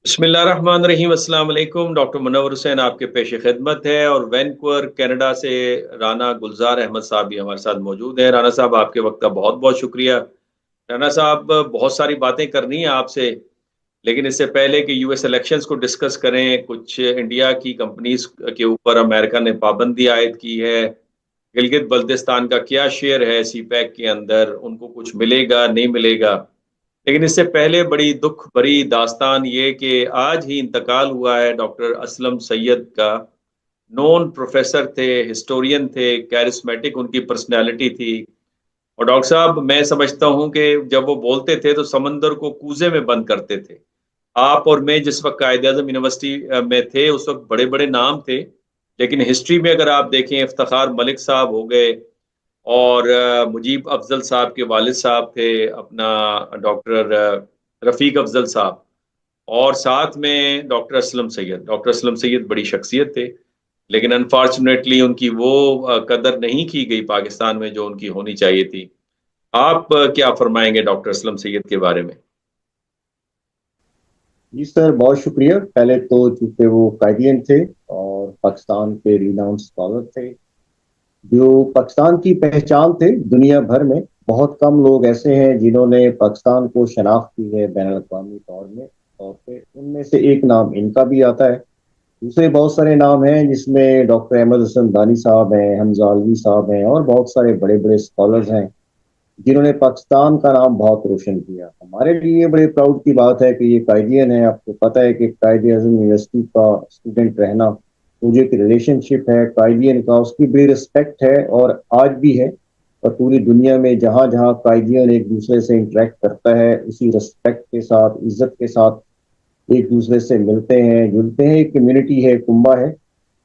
बिस्मिल्लाहिर्रहमानिर्रहीम। अस्सलाम वालेकुम। डॉक्टर मुनव्वर हुसैन आपके पेश खिदमत है और वैनकूवर कनाडा से राना गुलजार अहमद साहब भी हमारे साथ मौजूद हैं। राना साहब, आपके वक्त का बहुत बहुत शुक्रिया। राना साहब, बहुत सारी बातें करनी है आपसे, लेकिन इससे पहले कि यूएस इलेक्शंस को डिस्कस करें, कुछ इंडिया की कंपनीज के ऊपर अमेरिका ने पाबंदी आयद की है। गिलगित बल्तिस्तान का क्या शेयर है सी पैक के अंदर, उनको कुछ मिलेगा नहीं मिलेगा। लेकिन इससे पहले बड़ी दुख भरी दास्तान ये कि आज ही इंतकाल हुआ है डॉक्टर असलम सैयद का। नॉन प्रोफेसर थे, हिस्टोरियन थे, कैरिस्मेटिक उनकी पर्सनैलिटी थी। और डॉक्टर साहब, मैं समझता हूं कि जब वो बोलते थे तो समंदर को कूजे में बंद करते थे। आप और मैं जिस वक्त कायद आजम यूनिवर्सिटी में थे, उस वक्त बड़े बड़े नाम थे, लेकिन हिस्ट्री में अगर आप देखें, इफ्तिखार मलिक साहब हो गए, और मुजीब अफजल साहब के वालिद साहब थे अपना डॉक्टर रफ़ीक अफजल साहब, और साथ में डॉक्टर असलम सैयद बड़ी शख्सियत थे। लेकिन अनफॉर्चुनेटली उनकी वो कदर नहीं की गई पाकिस्तान में जो उनकी होनी चाहिए थी। आप क्या फरमाएंगे डॉक्टर असलम सैयद के बारे में? जी सर, बहुत शुक्रिया। पहले तो चूंकि वो कायदियन थे और पाकिस्तान के रिनाउंड स्कॉलर थे, जो पाकिस्तान की पहचान थे दुनिया भर में। बहुत कम लोग ऐसे हैं जिन्होंने पाकिस्तान को शनाख्त की है बैन अवी तौर पे। उनमें से एक नाम इनका भी आता है। दूसरे बहुत सारे नाम हैं जिसमें डॉक्टर अहमद हसन दानी साहब हैं, हमजा अलवी साहब हैं, और बहुत सारे बड़े बड़े स्कॉलर्स हैं जिन्होंने पाकिस्तान का नाम बहुत रोशन किया। हमारे लिए बड़े प्राउड की बात है कि ये कायदियन है। आपको पता है कि कायद आजम यूनिवर्सिटी का स्टूडेंट रहना, मुझे एक रिलेशनशिप है कायदियन का, उसकी बड़ी रिस्पेक्ट है और आज भी है। और पूरी दुनिया में जहाँ जहाँ कायदियन एक दूसरे से इंटरेक्ट करता है, उसी रिस्पेक्ट के साथ, इज्जत के साथ एक दूसरे से मिलते हैं, जुलते हैं। एक कम्युनिटी है, कुंबा है।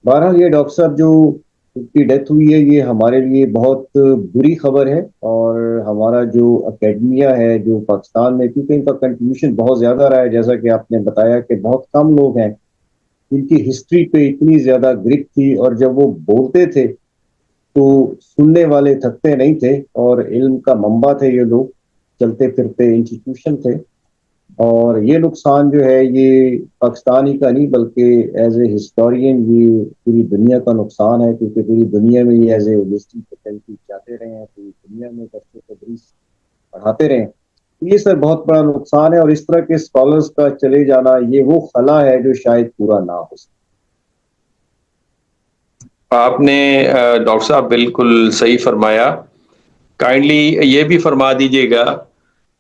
बहरहाल ये डॉक्टर साहब जो उनकी डेथ हुई है, ये हमारे लिए बहुत बुरी खबर है। और हमारा जो अकेडमिया है जो पाकिस्तान में, क्योंकि इनका कंट्रीब्यूशन बहुत ज्यादा रहा है, जैसा कि आपने बताया कि बहुत कम लोग हैं जिनकी हिस्ट्री पे इतनी ज्यादा ग्रिप थी, और जब वो बोलते थे तो सुनने वाले थकते नहीं थे। और इल्म का मंबा थे ये लोग, चलते फिरते इंस्टीट्यूशन थे। और ये नुकसान जो है ये पाकिस्तान ही का नहीं बल्कि एज ए हिस्टोरियन ये पूरी दुनिया का नुकसान है, क्योंकि पूरी दुनिया में ये एज ए विजिटिंग फैकल्टी जाते रहे हैं, पूरी दुनिया में दर्स तदरीस पढ़ाते रहे हैं। तो ये सर बहुत बड़ा नुकसान है, और इस तरह के स्कॉलर्स का चले जाना ये वो खला है जो शायद पूरा ना हो सके। आपने डॉक्टर साहब बिल्कुल सही फरमाया। काइंडली ये भी फरमा दीजिएगा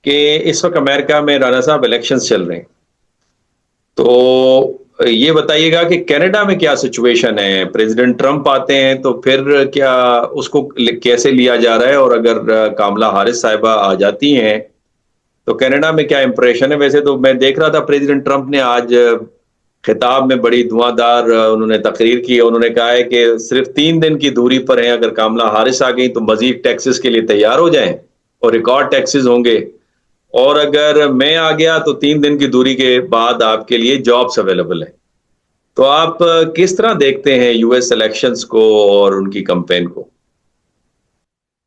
कि इस वक्त अमेरिका में राना साहब इलेक्शंस चल रहे हैं, तो ये बताइएगा कि कनाडा में क्या सिचुएशन है। प्रेसिडेंट ट्रंप आते हैं तो फिर क्या उसको कैसे लिया जा रहा है, और अगर कामला हारिस साहिबा आ जाती हैं तो कनाडा में क्या इंप्रेशन है? वैसे तो मैं देख रहा था प्रेसिडेंट ट्रंप ने आज खिताब में बड़ी धुआंधार उन्होंने तकरीर की। उन्होंने कहा है कि सिर्फ 3 दिन की दूरी पर है, अगर कामला हारिस आ गई तो मजीद टैक्सेस के लिए तैयार हो जाएं, और रिकॉर्ड टैक्सेस होंगे। और अगर मैं आ गया तो 3 दिन की दूरी के बाद आपके लिए जॉब्स अवेलेबल है। तो आप किस तरह देखते हैं यूएस इलेक्शंस को और उनकी कंपेन को?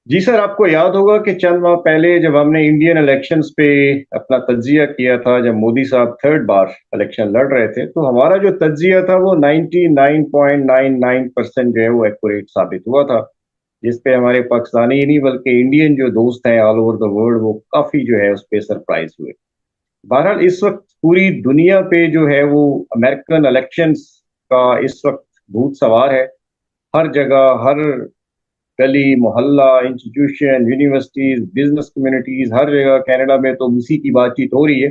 जी सर, आपको याद होगा कि चंद माह पहले जब हमने इंडियन इलेक्शंस पे अपना तज्जिया किया था, जब मोदी साहब थर्ड बार इलेक्शन लड़ रहे थे, तो हमारा जो तज्जिया था वो 99.99% जो है वो एक्यूरेट साबित हुआ था। जिस पे हमारे पाकिस्तानी ही नहीं बल्कि इंडियन जो दोस्त हैं ऑल ओवर द वर्ल्ड, वो काफी जो है उस पे सरप्राइज हुए। बहरहाल इस वक्त पूरी दुनिया पे जो है वो अमेरिकन इलेक्शंस का इस वक्त भूत सवार है। हर जगह, हर गली मोहल्ला, इंस्टीट्यूशन, यूनिवर्सिटीज, बिजनेस कम्युनिटीज, हर जगह कनाडा में तो उसी की बातचीत हो रही है।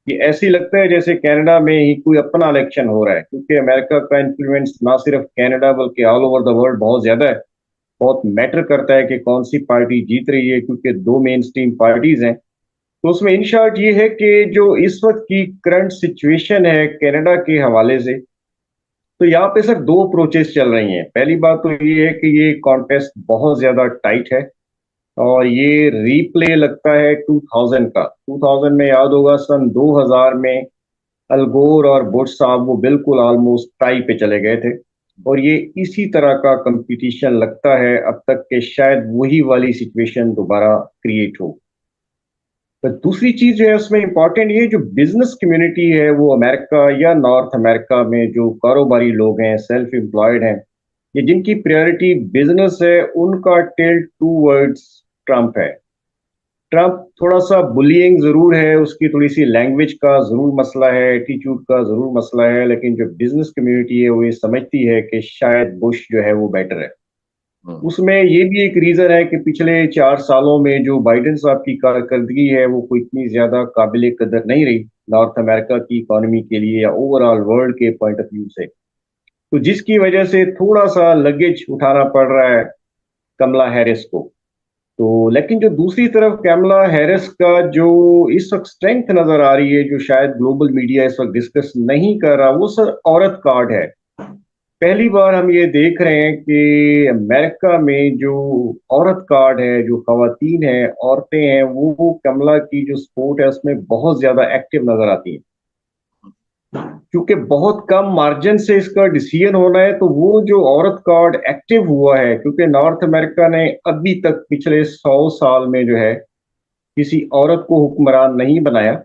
ये ऐसी लगता है जैसे कनाडा में ही कोई अपना इलेक्शन हो रहा है, क्योंकि अमेरिका का इन्फ्लुएंस ना सिर्फ कनाडा बल्कि ऑल ओवर द वर्ल्ड बहुत ज्यादा है। बहुत मैटर करता है कि कौन सी पार्टी जीत रही है, क्योंकि दो मेन स्ट्रीम पार्टीज हैं। तो उसमें इन शॉर्ट ये है कि जो इस वक्त की करंट सिचुएशन है कनाडा के हवाले से, तो यहाँ पे सर दो अप्रोचेस चल रही हैं। पहली बात तो ये है कि ये कॉन्टेस्ट बहुत ज्यादा टाइट है, और ये रीप्ले लगता है 2000 का। 2000 में याद होगा, सन 2000 में अलगोर और बुश साहब वो बिल्कुल ऑलमोस्ट टाई पे चले गए थे। और ये इसी तरह का कंपटीशन लगता है अब तक, के शायद वही वाली सिचुएशन दोबारा क्रिएट हो। तो दूसरी चीज जो है उसमें इंपॉर्टेंट ये जो बिजनेस कम्युनिटी है वो अमेरिका या नॉर्थ अमेरिका में जो कारोबारी लोग हैं, सेल्फ एम्प्लॉयड हैं, ये जिनकी प्रायोरिटी बिजनेस है, उनका टिल्ट टूवर्ड्स ट्रम्प है। ट्रम्प थोड़ा सा बुलियिंग जरूर है, उसकी थोड़ी सी लैंग्वेज का जरूर मसला है, एटीट्यूड का जरूर मसला है, लेकिन जो बिजनेस कम्युनिटी है वो ये समझती है कि शायद बुश जो है वो बेटर है। हम्म। उसमें ये भी एक रीजन है कि पिछले 4 सालों में जो बाइडेन साहब की कारकर्दगी है वो कोई इतनी ज्यादा काबिल कदर नहीं रही नॉर्थ अमेरिका की इकोनॉमी के लिए या ओवरऑल वर्ल्ड के पॉइंट ऑफ व्यू से। तो जिसकी वजह से थोड़ा सा लगेज उठाना पड़ रहा है कमला हैरिस को। तो लेकिन जो दूसरी तरफ कमला हैरिस का जो इस वक्त स्ट्रेंथ नजर आ रही है, जो शायद ग्लोबल मीडिया इस वक्त डिस्कस नहीं कर रहा, वो सर औरत कार्ड है। पहली बार हम ये देख रहे हैं कि अमेरिका में जो औरत कार्ड है, जो खवातीन है, औरतें हैं, वो कमला की जो सपोर्ट है उसमें बहुत ज्यादा एक्टिव नजर आती हैं। क्योंकि बहुत कम मार्जिन से इसका डिसीजन होना है, तो वो जो औरत कार्ड एक्टिव हुआ है, क्योंकि नॉर्थ अमेरिका ने अभी तक पिछले 100 साल में जो है किसी औरत को हुक्मरान नहीं बनाया।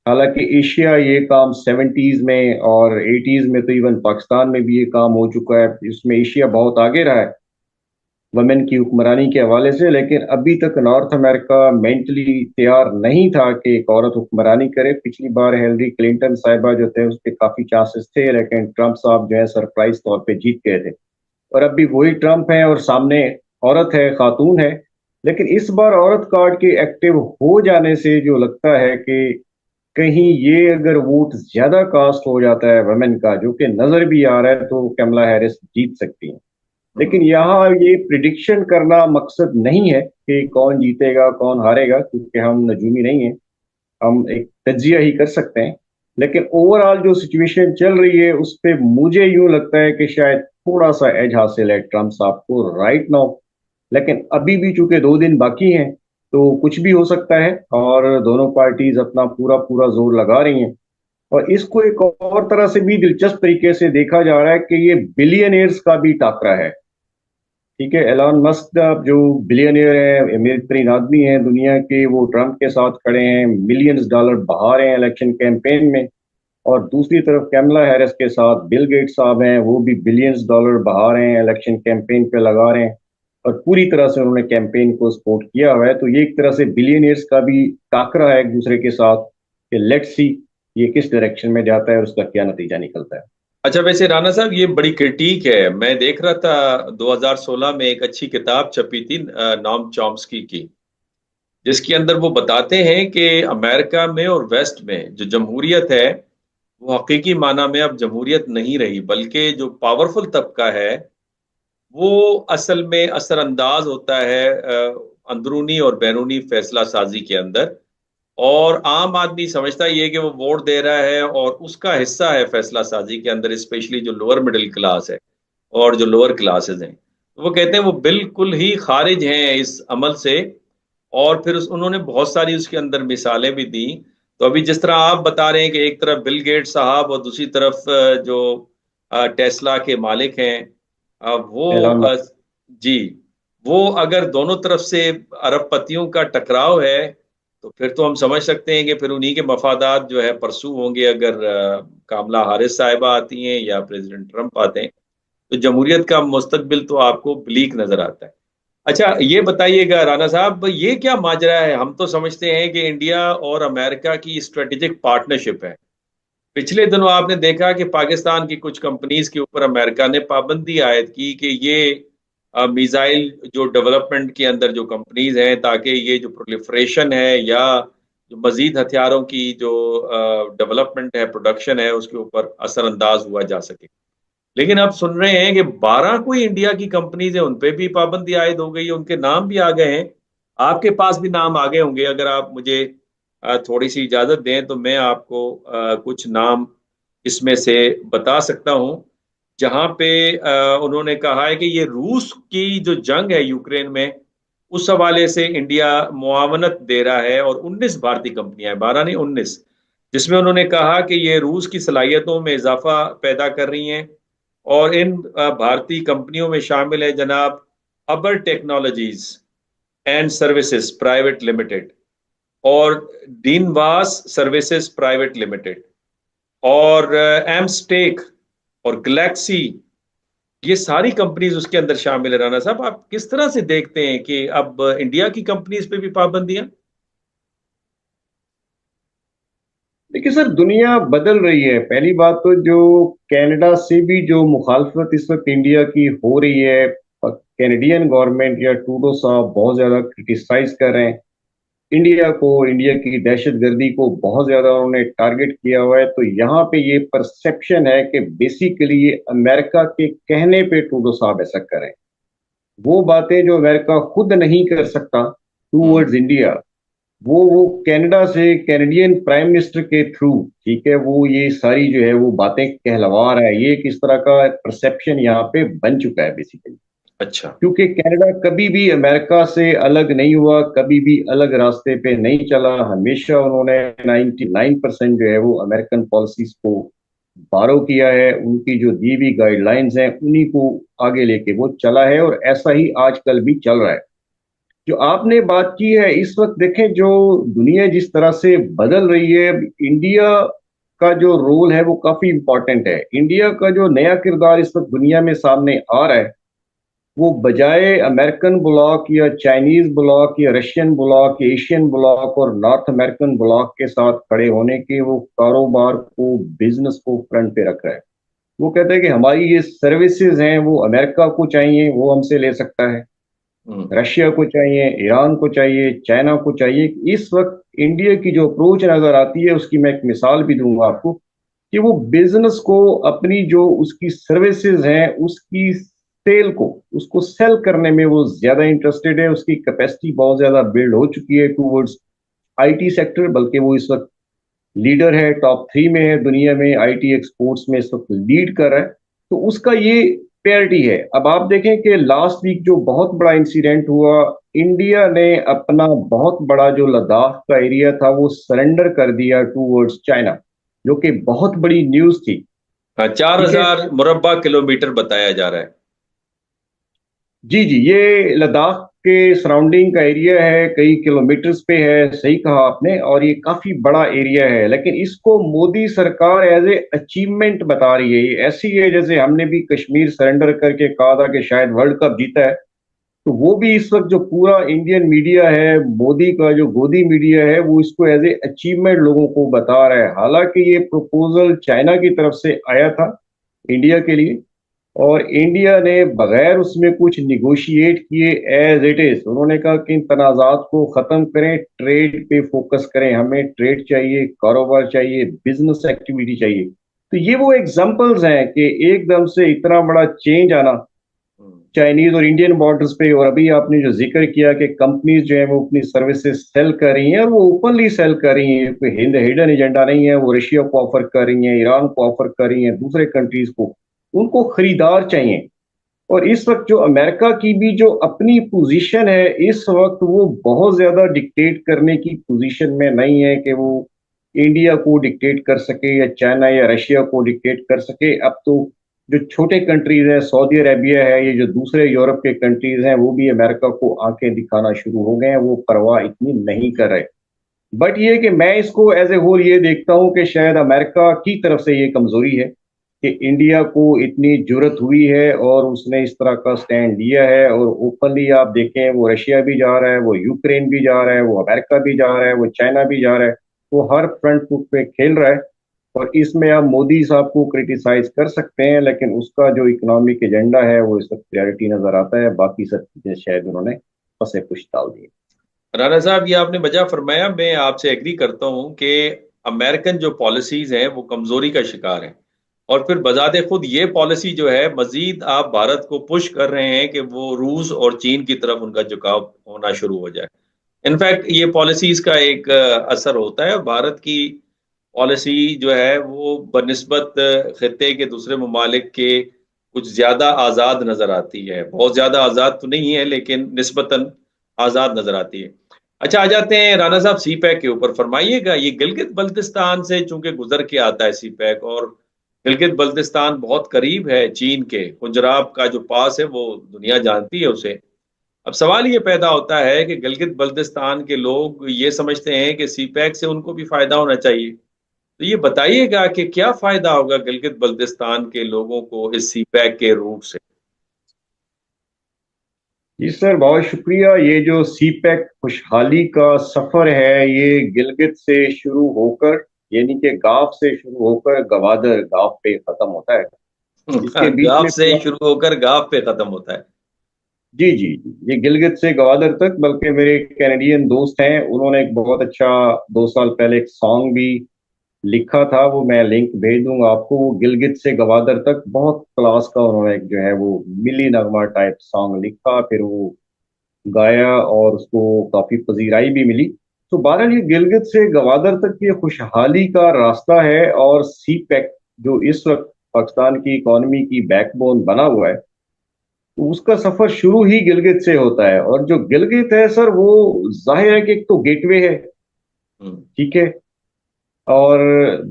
हालांकि एशिया ये काम 70s में और 80s में, तो इवन पाकिस्तान में भी ये काम हो चुका है, इसमें एशिया बहुत आगे रहा है वमेन की हुक्मरानी के हवाले से। लेकिन अभी तक नॉर्थ अमेरिका मेंटली तैयार नहीं था कि एक औरत हुक्मरानी करे। पिछली बार हिलरी क्लिंटन साहिबा जो थे उसके काफी चांसेस थे, लेकिन ट्रंप साहब जो है सरप्राइज तौर पे जीत गए थे। और अभी वही ट्रंप है और सामने औरत है, खातून है। लेकिन इस बार औरत कार्ड के एक्टिव हो जाने से जो लगता है कि कहीं ये अगर वोट ज्यादा कास्ट हो जाता है वमेन का, जो कि नजर भी आ रहा है, तो कमला हैरिस जीत सकती है। लेकिन हम्म। यहाँ ये प्रिडिक्शन करना मकसद नहीं है कि कौन जीतेगा कौन हारेगा, क्योंकि हम नजूमी नहीं है। हम एक तज्जिया ही कर सकते हैं। लेकिन ओवरऑल जो सिचुएशन चल रही है उस पे मुझे यूं लगता है कि शायद थोड़ा सा एज हासिल है ट्रम्प साहब को राइट नाउ। लेकिन अभी भी चूंकि 2 दिन बाकी हैं, तो कुछ भी हो सकता है, और दोनों पार्टीज अपना पूरा पूरा जोर लगा रही हैं। और इसको एक और तरह से भी दिलचस्प तरीके से देखा जा रहा है कि ये बिलियनियर्स का भी टाकरा है। ठीक है, एलॉन मस्क जो बिलियनियर है, अमीर तरीन आदमी है दुनिया के, वो ट्रंप के साथ खड़े हैं, मिलियंस डॉलर बहा रहे हैं इलेक्शन कैंपेन में। और दूसरी तरफ कैमला हैरिस के साथ बिल गेट्स साहब हैं, वो भी बिलियंस डॉलर बहा रहे हैं, इलेक्शन कैंपेन पे लगा रहे हैं। और पूरी तरह से उन्होंने कैंपेन को सपोर्ट किया हुआ है। तो ये एक तरह से बिलियनियर्स का भी टाकरा है एक दूसरे के साथ, कि लेट्स सी ये किस डायरेक्शन में जाता है और उसका क्या नतीजा निकलता है। अच्छा, वैसे राणा साहब ये बड़ी क्रिटिक है। मैं देख रहा था 2016 में एक अच्छी किताब छपी थी नॉम चॉम्स्की की, जिसके अंदर वो बताते हैं कि अमेरिका में और वेस्ट में जो जमहूरियत है वो हकीकी माना में अब जमहूरियत नहीं रही, बल्कि जो पावरफुल तबका है वो असल में असरअंदाज होता है अंदरूनी और बैरूनी फैसला साजी के अंदर। और आम आदमी समझता ही है कि वो वोट दे रहा है और उसका हिस्सा है फैसला साजी के अंदर, स्पेशली जो लोअर मिडिल क्लास है और जो लोअर क्लासेस हैं। तो वो कहते हैं वो बिल्कुल ही खारिज हैं इस अमल से। और फिर उन्होंने बहुत सारी उसके अंदर मिसालें भी दी। तो अभी जिस तरह आप बता रहे हैं कि एक तरफ बिल गेट्स साहब और दूसरी तरफ जो टेस्ला के मालिक हैं, वो एलॉन जी, वो अगर दोनों तरफ से अरबपतियों का टकराव है तो फिर तो हम समझ सकते हैं कि फिर उन्हीं के मफादात जो है परसू होंगे। अगर कामला हारिस साहिबा आती हैं या प्रेसिडेंट ट्रंप आते हैं तो जमहूरियत का मुस्तकबिल तो आपको ब्लीक नजर आता है। अच्छा, ये बताइएगा राणा साहब, ये क्या माजरा है? हम तो समझते हैं कि इंडिया और अमेरिका की स्ट्रेटेजिक पार्टनरशिप है। पिछले दिनों आपने देखा कि पाकिस्तान की कुछ कंपनीज के ऊपर अमेरिका ने पाबंदी आयद की कि ये मिसाइल जो डेवलपमेंट के अंदर जो कंपनीज हैं, ताकि ये जो प्रोलिफरेशन है या जो मजीद हथियारों की जो डेवलपमेंट है, प्रोडक्शन है, उसके ऊपर असरअंदाज हुआ जा सके। लेकिन अब सुन रहे हैं कि 12 कोई इंडिया की कंपनीज है उन पे भी पाबंदी आयद हो गई है, उनके नाम भी आ गए हैं। आपके पास भी नाम आ गए होंगे। अगर आप मुझे थोड़ी सी इजाजत दें तो मैं आपको कुछ नाम इसमें से बता सकता हूं, जहां पे उन्होंने कहा है कि ये रूस की जो जंग है यूक्रेन में, उस हवाले से इंडिया मुआवनत दे रहा है। और 19 भारतीय कंपनियां हैं, 12 नहीं 19, जिसमें उन्होंने कहा कि ये रूस की सलाहियतों में इजाफा पैदा कर रही हैं। और इन भारतीय कंपनियों में शामिल है जनाब अबर technologies and services private limited, और डीनवास सर्विसेज प्राइवेट लिमिटेड और एमस्टेक और गैलेक्सी, ये सारी कंपनीज उसके अंदर शामिल है। राना साहब, आप किस तरह से देखते हैं कि अब इंडिया की कंपनीज पे भी पाबंदियां? देखिए सर, दुनिया बदल रही है। पहली बात तो जो कनाडा से भी जो मुखालफत इस वक्त इंडिया की हो रही है, कैनेडियन गवर्नमेंट या ट्रूडो साहब बहुत ज्यादा क्रिटिसाइज कर रहे हैं इंडिया को, इंडिया की दहशतगर्दी को बहुत ज्यादा उन्होंने टारगेट किया हुआ है। तो यहाँ पे ये परसेप्शन है कि बेसिकली ये अमेरिका के कहने पे ट्रूडो साहब ऐसा करें। वो बातें जो अमेरिका खुद नहीं कर सकता हम्म। टूवर्ड्स इंडिया, वो कनाडा से कैनेडियन प्राइम मिनिस्टर के थ्रू, ठीक है, वो ये सारी जो है वो बातें कहलवा रहा है। ये किस तरह का परसेप्शन यहाँ पे बन चुका है बेसिकली, अच्छा। क्योंकि कनाडा कभी भी अमेरिका से अलग नहीं हुआ, कभी भी अलग रास्ते पे नहीं चला। हमेशा उन्होंने 99% जो है वो अमेरिकन पॉलिसीज को बारो किया है। उनकी जो दी हुई गाइडलाइंस हैं उन्हीं को आगे लेके वो चला है, और ऐसा ही आजकल भी चल रहा है। जो आपने बात की है, इस वक्त देखें जो दुनिया जिस तरह से बदल रही है, इंडिया का जो रोल है वो काफी इंपॉर्टेंट है। इंडिया का जो नया किरदार इस वक्त दुनिया में सामने आ रहा है, वो बजाय अमेरिकन ब्लॉक या चाइनीज ब्लॉक या रशियन ब्लॉक या एशियन ब्लॉक और नॉर्थ अमेरिकन ब्लॉक के साथ खड़े होने के, वो कारोबार को, बिजनेस को फ्रंट पे रख रहा है। वो कहता है कि हमारी ये सर्विसेज हैं वो अमेरिका को चाहिए, वो हमसे ले सकता है। हम्म। रशिया को चाहिए, ईरान को चाहिए, चाइना को चाहिए। इस वक्त इंडिया की जो अप्रोच नजर आती है, उसकी मैं एक मिसाल भी दूंगा आपको, कि वो बिजनेस को अपनी जो उसकी सर्विसेज हैं उसकी सेल को, उसको सेल करने में वो ज्यादा इंटरेस्टेड है। उसकी कैपेसिटी बहुत ज्यादा बिल्ड हो चुकी है टूवर्ड्स आईटी सेक्टर, बल्कि वो इस वक्त लीडर है, टॉप 3 में है दुनिया में, आईटी एक्सपोर्ट्स में इस वक्त लीड कर रहा है। तो उसका ये पेरिटी है। अब आप देखें कि लास्ट वीक जो बहुत बड़ा इंसिडेंट हुआ, इंडिया ने अपना बहुत बड़ा जो लद्दाख का एरिया था वो सरेंडर कर दिया टूवर्ड्स चाइना, जो कि बहुत बड़ी न्यूज थी। हाँ, चार ठीक है, हजार मुरब्बा किलोमीटर बताया जा रहा है। जी जी, ये लद्दाख के सराउंडिंग का एरिया है, कई किलोमीटर्स पे है, सही कहा आपने, और ये काफी बड़ा एरिया है। लेकिन इसको मोदी सरकार एज ए अचीवमेंट बता रही है। ये ऐसी है जैसे हमने भी कश्मीर सरेंडर करके कहा था कि शायद वर्ल्ड कप जीता है। तो वो भी इस वक्त जो पूरा इंडियन मीडिया है, मोदी का जो गोदी मीडिया है, वो इसको एज ए अचीवमेंट लोगों को बता रहा है। हालांकि ये प्रपोजल चाइना की तरफ से आया था इंडिया के लिए, और इंडिया ने बगैर उसमें कुछ निगोशिएट किए एज इट इज उन्होंने कहा कि इन तनाजात को खत्म करें, ट्रेड पे फोकस करें, हमें ट्रेड चाहिए, कारोबार चाहिए, बिजनेस एक्टिविटी चाहिए। तो ये वो एग्जांपल्स हैं कि एकदम से इतना बड़ा चेंज आना हम्म। चाइनीज और इंडियन बॉर्डर्स पे। और अभी आपने जो जिक्र किया कि कंपनीज जो है वो अपनी सर्विसेज सेल कर रही हैं, और वो ओपनली सेल कर रही हैं, कोई हिडन एजेंडा नहीं है। वो रशिया को ऑफर कर रही हैं, ईरान को ऑफर कर रही हैं, दूसरे कंट्रीज को। उनको खरीदार चाहिए। और इस वक्त जो अमेरिका की भी जो अपनी पोजीशन है, इस वक्त वो बहुत ज्यादा डिक्टेट करने की पोजीशन में नहीं है कि वो इंडिया को डिक्टेट कर सके या चाइना या रशिया को डिक्टेट कर सके। अब तो जो छोटे कंट्रीज हैं, सऊदी अरेबिया है, ये जो दूसरे यूरोप के कंट्रीज हैं, वो भी अमेरिका को आंखें दिखाना शुरू हो गए हैं। वो परवाह इतनी नहीं कर रहे। बट ये कि मैं इसको एज ए होल ये देखता हूं कि शायद अमेरिका की तरफ से ये कमजोरी है कि इंडिया को इतनी जुरत हुई है और उसने इस तरह का स्टैंड लिया है। और ओपनली आप देखें, वो रशिया भी जा रहा है, वो यूक्रेन भी जा रहा है, वो अमेरिका भी जा रहा है, वो चाइना भी जा रहा है। वो हर फ्रंट फुट पे खेल रहा है। और इसमें आप मोदी साहब को क्रिटिसाइज कर सकते हैं, लेकिन उसका जो इकोनॉमिक एजेंडा है वो इस वक्त प्रायोरिटी नजर आता है। बाकी सब चीजें शायद उन्होंने फंसे कुछ डाल दिए। राणा साहब, ये आपने वजह फरमाया, मैं आपसे एग्री करता हूं कि अमेरिकन जो पॉलिसीज हैं वो कमजोरी का शिकार हैं। और फिर बजाते खुद ये पॉलिसी जो है, मजीद आप भारत को पुश कर रहे हैं कि वो रूस और चीन की तरफ उनका झुकाव होना शुरू हो जाए। इनफैक्ट ये पॉलिसीज का एक असर होता है। और भारत की पॉलिसी जो है वो बनिस्बत खत्े के दूसरे ममालिक के कुछ ज्यादा आज़ाद नजर आती है। बहुत ज्यादा आज़ाद तो नहीं है, लेकिन निस्बतन आज़ाद नजर आती है। अच्छा, आ जाते हैं राणा साहब सी पैक के ऊपर। फरमाइएगा, ये गिलगित बल्तिस्तान से चूंकि गुजर के आता है सी पैक, और गिलगित बल्तिस्तान बहुत करीब है चीन के, कुंजराब का जो पास है वो दुनिया जानती है उसे। अब सवाल ये पैदा होता है कि गिलगित बल्तिस्तान के लोग ये समझते हैं कि सी पैक से उनको भी फायदा होना चाहिए। तो ये बताइएगा कि क्या फायदा होगा गिलगित बल्तिस्तान के लोगों को इस सी पैक के रूट से। जी सर, बहुत शुक्रिया। ये जो सी पैक खुशहाली का सफर है, ये गिलगित से शुरू होकर, यानी कि गांव से शुरू होकर गवादर गांव पे खत्म होता है। इसके बीच गाफ में से शुरू होकर गाफ पे खत्म होता है। जी जी जी, ये गिलगित से गवादर तक, बल्कि मेरे कैनेडियन दोस्त हैं, उन्होंने एक बहुत अच्छा 2 साल पहले एक सॉन्ग भी लिखा था, वो मैं लिंक भेज दूंगा आपको। वो गिलगित से गवादर तक बहुत क्लास का उन्होंने एक जो है वो मिली नगमा टाइप सॉन्ग लिखा, फिर वो गाया और उसको काफी पजीराई भी मिली। तो बहरहाल ये गिलगित से गवादर तक ये खुशहाली का रास्ता है, और सी पैक जो इस वक्त पाकिस्तान की इकोनॉमी की बैकबोन बना हुआ है, तो उसका सफर शुरू ही गिलगित से होता है। और जो गिलगित है सर, वो जाहिर है कि एक तो गेटवे है, हम्म। ठीक है। और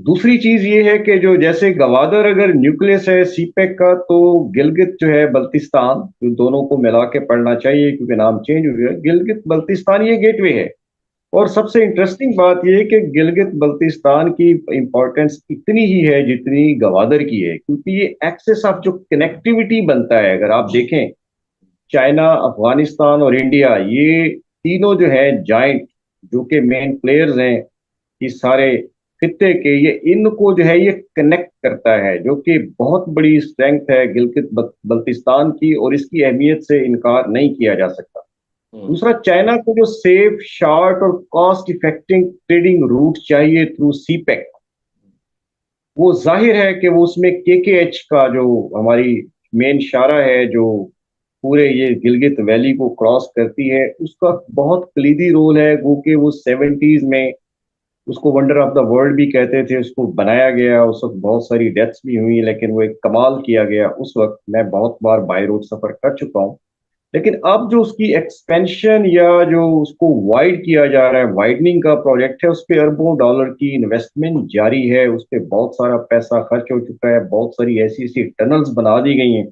दूसरी चीज ये है कि जो जैसे गवादर अगर न्यूक्लियस है सीपेक का, तो गिलगित जो है बल्तिस्तान, जो दोनों को मिला के पढ़ना चाहिए क्योंकि नाम चेंज हो गया, गिलगित बल्तिस्तान ये गेटवे है। और सबसे इंटरेस्टिंग बात यह है कि गिलगित बल्तिस्तान की इंपॉर्टेंस इतनी ही है जितनी गवादर की है, क्योंकि ये एक्सेस ऑफ जो कनेक्टिविटी बनता है, अगर आप देखें, चाइना, अफगानिस्तान और इंडिया, ये तीनों जो है जाइंट, जो कि मेन प्लेयर्स हैं इस सारे खित्ते के, ये इनको जो है ये कनेक्ट करता है, जो कि बहुत बड़ी स्ट्रेंथ है गिलगित बल्तिस्तान की, और इसकी अहमियत से इनकार नहीं किया जा सकता। हम्म। दूसरा, चाइना को जो सेफ, शॉर्ट और कॉस्ट इफेक्टिव ट्रेडिंग रूट चाहिए थ्रू सीपेक, वो जाहिर है कि वो उसमें केकेएच का जो हमारी मेन शारा है, जो पूरे ये गिलगित वैली को क्रॉस करती है, उसका बहुत कलीदी रोल है। वो कि वो 70s में उसको वंडर ऑफ द वर्ल्ड भी कहते थे, उसको बनाया गया, उस वक्त बहुत सारी डेथ्स भी हुई, लेकिन वो एक कमाल किया गया उस वक्त। मैं बहुत बार बाय रोड सफर कर चुका हूँ। लेकिन अब जो उसकी एक्सपेंशन या जो उसको वाइड किया जा रहा है, वाइडनिंग का प्रोजेक्ट है, उस पर अरबों डॉलर की इन्वेस्टमेंट जारी है, उस पर बहुत सारा पैसा खर्च हो चुका है, बहुत सारी ऐसी ऐसी टनल्स बना दी गई हैं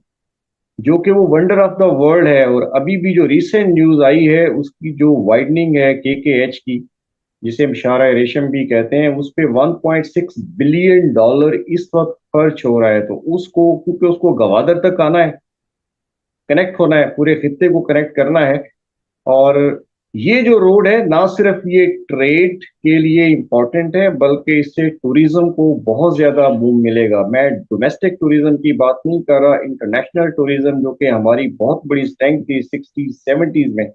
जो कि वो वंडर ऑफ द वर्ल्ड है। और अभी भी जो रिसेंट न्यूज आई है, उसकी जो वाइडनिंग है केकेएच की, जिसे शारा रेशम भी कहते हैं, उस पे 1.6 बिलियन डॉलर इस वक्त खर्च हो रहा है। तो उसको, क्योंकि उसको गवादर तक आना है, कनेक्ट होना है, पूरे खित्ते को कनेक्ट करना है। और ये जो रोड है, ना सिर्फ ये ट्रेड के लिए इंपॉर्टेंट है, बल्कि इससे टूरिज्म को बहुत ज्यादा बूम मिलेगा। मैं डोमेस्टिक टूरिज्म की बात नहीं कर रहा, इंटरनेशनल टूरिज्म, जो कि हमारी बहुत बड़ी स्ट्रेंथ थी 60s 70s में,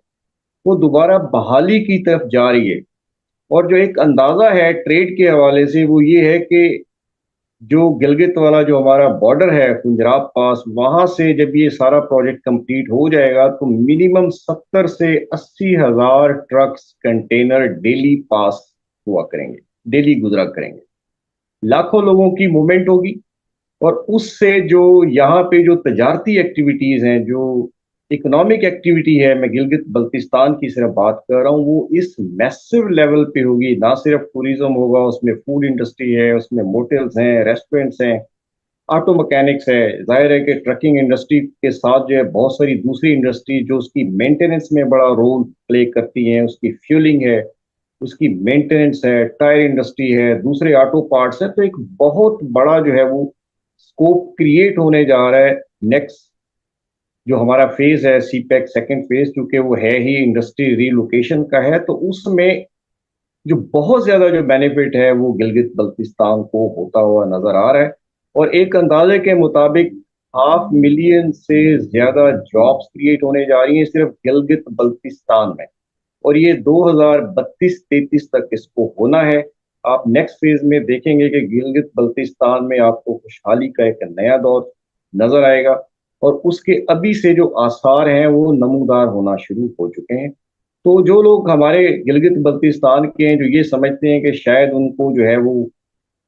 वो दोबारा बहाली की तरफ जा रही है। और जो एक अंदाजा है ट्रेड के हवाले से, वो ये है कि जो गिलगित वाला जो हमारा बॉर्डर है पंजाब पास, वहां से जब ये सारा प्रोजेक्ट कंप्लीट हो जाएगा, तो मिनिमम 70 से 80 हजार ट्रक्स, कंटेनर डेली पास हुआ करेंगे, डेली गुजरा करेंगे। लाखों लोगों की मूवमेंट होगी। और उससे जो यहाँ पे जो तजारती एक्टिविटीज हैं, जो इकोनॉमिक एक्टिविटी है, मैं गिलगित बल्तिस्तान की सिर्फ बात कर रहा हूँ, वो इस मैसिव लेवल पे होगी। ना सिर्फ टूरिज्म होगा, उसमें फूड इंडस्ट्री है, उसमें मोटेल्स हैं, रेस्टोरेंट्स हैं, ऑटो मैकेनिक्स है, जाहिर है कि ट्रकिंग इंडस्ट्री के साथ जो है बहुत सारी दूसरी इंडस्ट्री जो उसकी मेंटेनेंस में बड़ा रोल प्ले करती हैं, उसकी फ्यूलिंग है, उसकी मेंटेनेंस है, टायर इंडस्ट्री है, दूसरे ऑटो पार्ट्स है। तो एक बहुत बड़ा जो है वो स्कोप क्रिएट होने जा रहा है। नेक्स्ट जो हमारा फेज है सीपैक सेकंड फेज, क्योंकि वो है ही इंडस्ट्री रीलोकेशन का है, तो उसमें जो बहुत ज्यादा जो बेनिफिट है वो गिलगित बल्तिस्तान को होता हुआ नजर आ रहा है। और एक अंदाजे के मुताबिक 500,000 से ज्यादा जॉब्स क्रिएट होने जा रही हैं सिर्फ गिलगित बल्तिस्तान में। और ये 2032-33 तक इसको होना है। आप नेक्स्ट फेज में देखेंगे कि गिलगित बल्तिस्तान में आपको खुशहाली का एक नया दौर नजर आएगा। और उसके अभी से जो आसार हैं वो नमूदार होना शुरू हो चुके हैं। तो जो लोग हमारे गिलगित बल्तिस्तान के हैं, जो ये समझते हैं कि शायद उनको जो है वो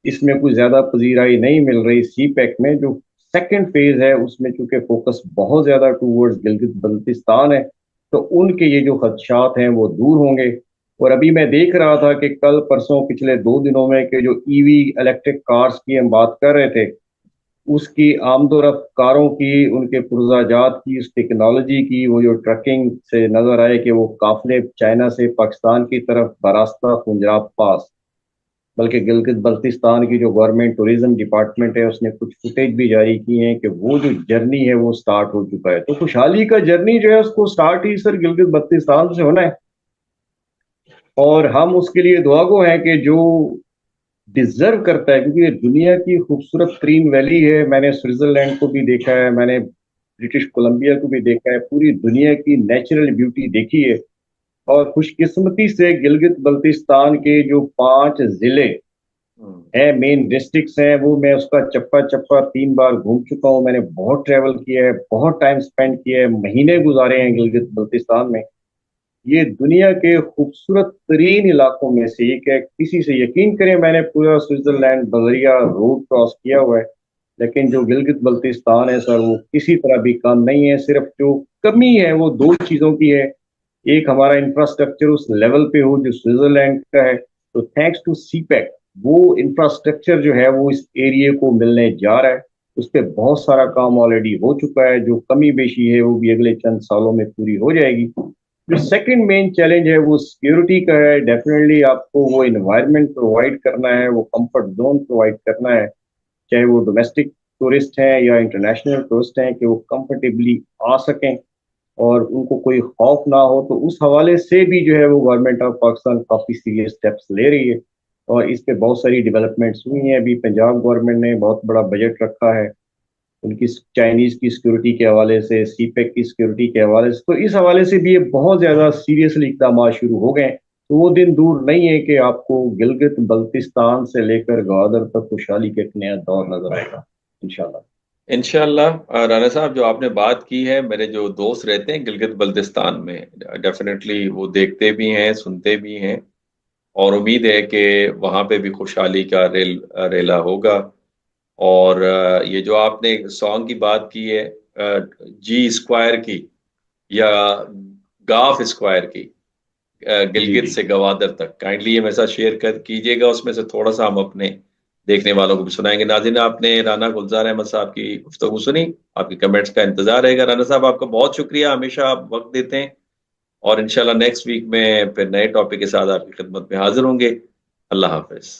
इसमें कुछ ज्यादा पजीराई नहीं मिल रही सी पैक में, जो सेकंड फेज है उसमें चूंकि फोकस बहुत ज्यादा टूवर्ड्स गिलगित बल्तिस्तान है, तो उनके ये जो खदशात हैं वो दूर होंगे। और अभी मैं देख रहा था कि कल परसों पिछले 2 दिनों में कि जो ईवी इलेक्ट्रिक कार्स की हम बात कर रहे थे, उसकी आमदोरफ्तारों की, उनके पुर्जाजात की, उस टेक्नोलॉजी की, वो जो ट्रकिंग से नजर आए कि वो काफिले चाइना से पाकिस्तान की तरफ बरास्ता पंजाब पास, बल्कि गिलगित बल्तिस्तान की जो गवर्नमेंट टूरिज्म डिपार्टमेंट है उसने कुछ फुटेज भी जारी की है कि वो जो जर्नी है वो स्टार्ट हो चुका है। तो खुशहाली का जर्नी जो है उसको स्टार्ट ही सर गिलगित बल्तिस्तान से होना है, और हम उसके लिए दुआगो हैं कि जो डिजर्व करता है, क्योंकि ये दुनिया की खूबसूरत तरीन वैली है। मैंने स्विट्जरलैंड को भी देखा है, मैंने ब्रिटिश कोलंबिया को भी देखा है, पूरी दुनिया की नेचुरल ब्यूटी देखी है। और खुशकिस्मती से गिलगित बल्तिस्तान के जो 5 जिले हम्म। है, मेन डिस्ट्रिक्ट्स हैं, वो मैं उसका चप्पा चप्पा 3 बार घूम चुका हूँ। मैंने बहुत ट्रेवल किया है, बहुत टाइम स्पेंड किया है, महीने गुजारे हैं गिलगित बल्तिस्तान में। ये दुनिया के खूबसूरत तरीन इलाकों में से एक है। किसी से यकीन करें, मैंने पूरा स्विट्जरलैंड बवरिया रोड क्रॉस किया हुआ है, लेकिन जो गिलगित बल्तिस्तान है सर, वो किसी तरह भी कम नहीं है। सिर्फ जो कमी है वो 2 चीजों की है। एक, हमारा इंफ्रास्ट्रक्चर उस लेवल पे हो जो स्विट्जरलैंड का है। तो थैंक्स टू सीपैक वो इंफ्रास्ट्रक्चर जो है वो इस एरिया को मिलने जा रहा है। उस पर बहुत सारा काम ऑलरेडी हो चुका है। जो कमी बेशी है वो भी अगले चंद सालों में पूरी हो जाएगी। जो सेकंड मेन चैलेंज है वो सिक्योरिटी का है। डेफिनेटली आपको वो इन्वायरमेंट प्रोवाइड करना है, वो कंफर्ट जोन प्रोवाइड करना है, चाहे वो डोमेस्टिक टूरिस्ट हैं या इंटरनेशनल टूरिस्ट हैं, कि वो कंफर्टेबली आ सकें और उनको कोई खौफ ना हो। तो उस हवाले से भी जो है वो गवर्नमेंट ऑफ पाकिस्तान काफ़ी सीरियस स्टेप्स ले रही है, और इस पे बहुत सारी डेवलपमेंट्स हुई हैं। अभी पंजाब गवर्नमेंट ने बहुत बड़ा बजट रखा है उनकी चाइनीज की सिक्योरिटी के हवाले से, सीपेक की सिक्योरिटी के हवाले से। तो इस हवाले से भी ये बहुत ज्यादा सीरियसली इकदाम शुरू हो गए हैं। तो वो दिन दूर नहीं है कि आपको गिलगित बल्तिस्तान से लेकर ग्वादर तक खुशहाली का एक नया दौर नजर आएगा इंशाल्लाह। इंशाल्लाह। राना साहब, जो आपने बात की है, मेरे जो दोस्त रहते हैं गिलगित बल्तिस्तान में, डेफिनेटली वो देखते भी हैं, सुनते भी हैं, और उम्मीद है कि वहाँ पे भी खुशहाली का रेला होगा। और ये जो आपने सॉन्ग की बात की है, जी स्क्वायर की या गाफ स्क्वायर की, जी गिलगित जी। से गवादर तक, काइंडली ये मेरे साथ शेयर कर कीजिएगा। उसमें से थोड़ा सा हम अपने देखने वालों को भी सुनाएंगे। नाज़रीन, आपने राना गुलजार अहमद साहब की गुफ्तगू सुनी, आपकी कमेंट्स का इंतजार रहेगा। राना साहब, आपका बहुत शुक्रिया, हमेशा आप वक्त देते हैं। और इंशाल्लाह नेक्स्ट वीक में फिर नए टॉपिक के साथ आपकी खिदमत में हाजिर होंगे। अल्लाह हाफिज।